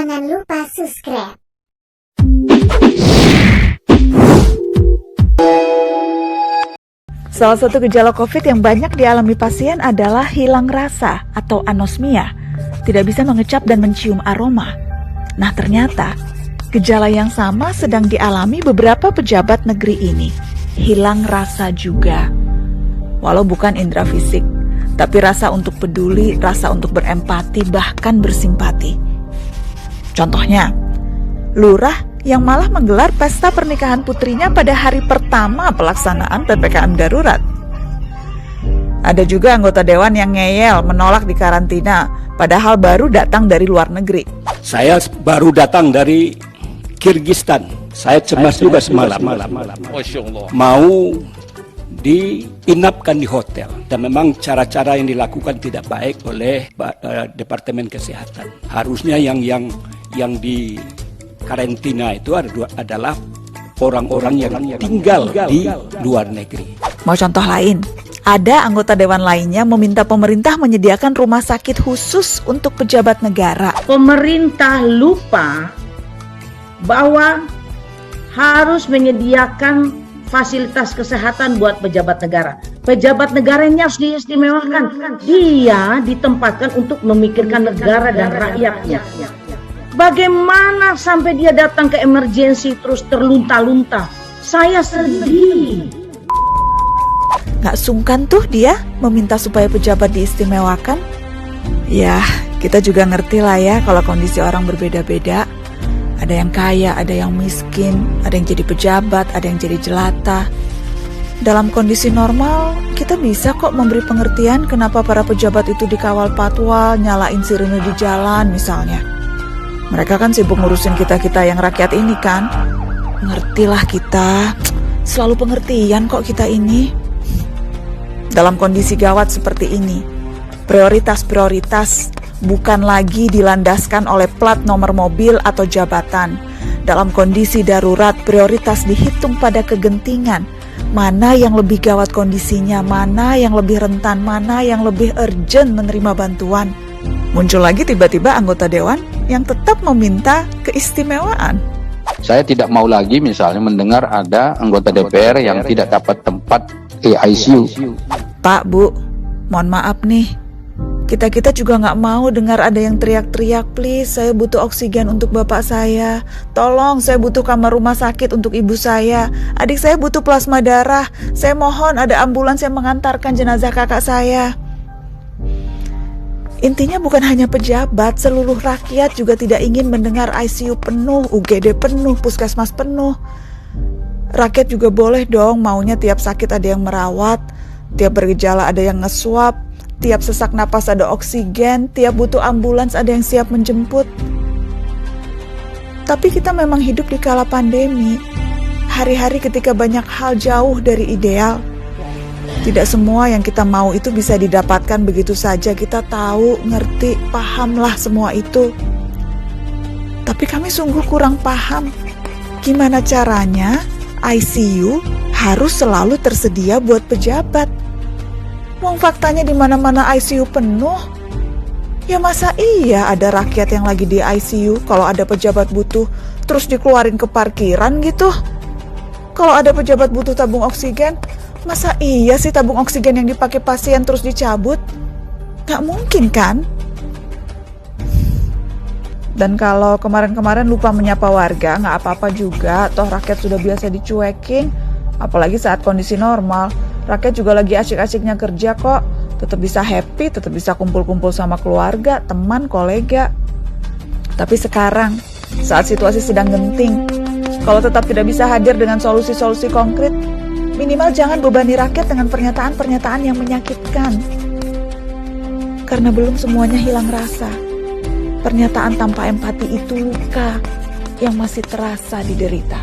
Jangan lupa subscribe. Salah satu gejala COVID yang banyak dialami pasien adalah hilang rasa atau anosmia, tidak bisa mengecap dan mencium aroma. Nah, ternyata gejala yang sama sedang dialami beberapa pejabat negeri ini, hilang rasa juga. Walau bukan indera fisik, tapi rasa untuk peduli, rasa untuk berempati, bahkan bersimpati. Contohnya, lurah yang malah menggelar pesta pernikahan putrinya pada hari pertama pelaksanaan PPKM darurat. Ada juga anggota dewan yang ngeyel menolak dikarantina, padahal baru datang dari luar negeri. Saya baru datang dari Kirgistan. Saya cemas juga semalam. Mau diinapkan di hotel. Dan memang cara-cara yang dilakukan tidak baik oleh Departemen Kesehatan. Harusnya yang di karantina itu adalah orang-orang yang tinggal di luar negeri. Mau contoh lain? Ada anggota dewan lainnya meminta pemerintah menyediakan rumah sakit khusus untuk pejabat negara. Pemerintah lupa bahwa harus menyediakan fasilitas kesehatan buat pejabat negara. Pejabat negara ini harus diistimewakan. Dia ditempatkan untuk memikirkan negara dan rakyatnya. Bagaimana sampai dia datang ke emergensi terus terlunta-lunta? Saya sedih. Gak sungkan tuh dia meminta supaya pejabat diistimewakan. Ya, kita juga ngerti lah ya kalau kondisi orang berbeda-beda. Ada yang kaya, ada yang miskin, ada yang jadi pejabat, ada yang jadi jelata. Dalam kondisi normal, kita bisa kok memberi pengertian kenapa para pejabat itu dikawal patwal, nyalain sirine di jalan misalnya. Mereka kan sibuk ngurusin kita-kita yang rakyat ini kan. Ngertilah kita, selalu pengertian kok kita ini. Dalam kondisi gawat seperti ini, prioritas-prioritas bukan lagi dilandaskan oleh plat nomor mobil atau jabatan. Dalam kondisi darurat, prioritas dihitung pada kegentingan. Mana yang lebih gawat kondisinya, mana yang lebih rentan, mana yang lebih urgent menerima bantuan. Muncul lagi tiba-tiba anggota dewan yang tetap meminta keistimewaan. Saya tidak mau lagi misalnya mendengar ada anggota DPR yang tidak dapat tempat di ICU. Pak, Bu, mohon maaf nih. Kita juga nggak mau dengar ada yang teriak-teriak, please, saya butuh oksigen untuk bapak saya. Tolong, saya butuh kamar rumah sakit untuk ibu saya. Adik saya butuh plasma darah. Saya mohon ada ambulans yang mengantarkan jenazah kakak saya. Intinya bukan hanya pejabat, seluruh rakyat juga tidak ingin mendengar ICU penuh, UGD penuh, puskesmas penuh. Rakyat juga boleh dong maunya tiap sakit ada yang merawat, tiap bergejala ada yang nge-swab, tiap sesak napas ada oksigen, tiap butuh ambulans ada yang siap menjemput. Tapi kita memang hidup di kala pandemi, hari-hari ketika banyak hal jauh dari ideal. Tidak semua yang kita mau itu bisa didapatkan begitu saja. Kita tahu, ngerti, pahamlah semua itu. Tapi kami sungguh kurang paham gimana caranya ICU harus selalu tersedia buat pejabat. Wong faktanya di mana-mana ICU penuh. Ya masa iya ada rakyat yang lagi di ICU kalau ada pejabat butuh terus dikeluarin ke parkiran gitu? Kalau ada pejabat butuh tabung oksigen, masa iya sih tabung oksigen yang dipakai pasien terus dicabut? Gak mungkin kan? Dan kalau kemarin-kemarin lupa menyapa warga, gak apa-apa juga. Toh rakyat sudah biasa dicuekin. Apalagi saat kondisi normal. Rakyat juga lagi asyik-asyiknya kerja kok. Tetap bisa happy, tetap bisa kumpul-kumpul sama keluarga, teman, kolega. Tapi sekarang, saat situasi sedang genting, kalau tetap tidak bisa hadir dengan solusi-solusi konkret, minimal jangan bebani rakyat dengan pernyataan-pernyataan yang menyakitkan. Karena belum semuanya hilang rasa. Pernyataan tanpa empati itu luka yang masih terasa diderita.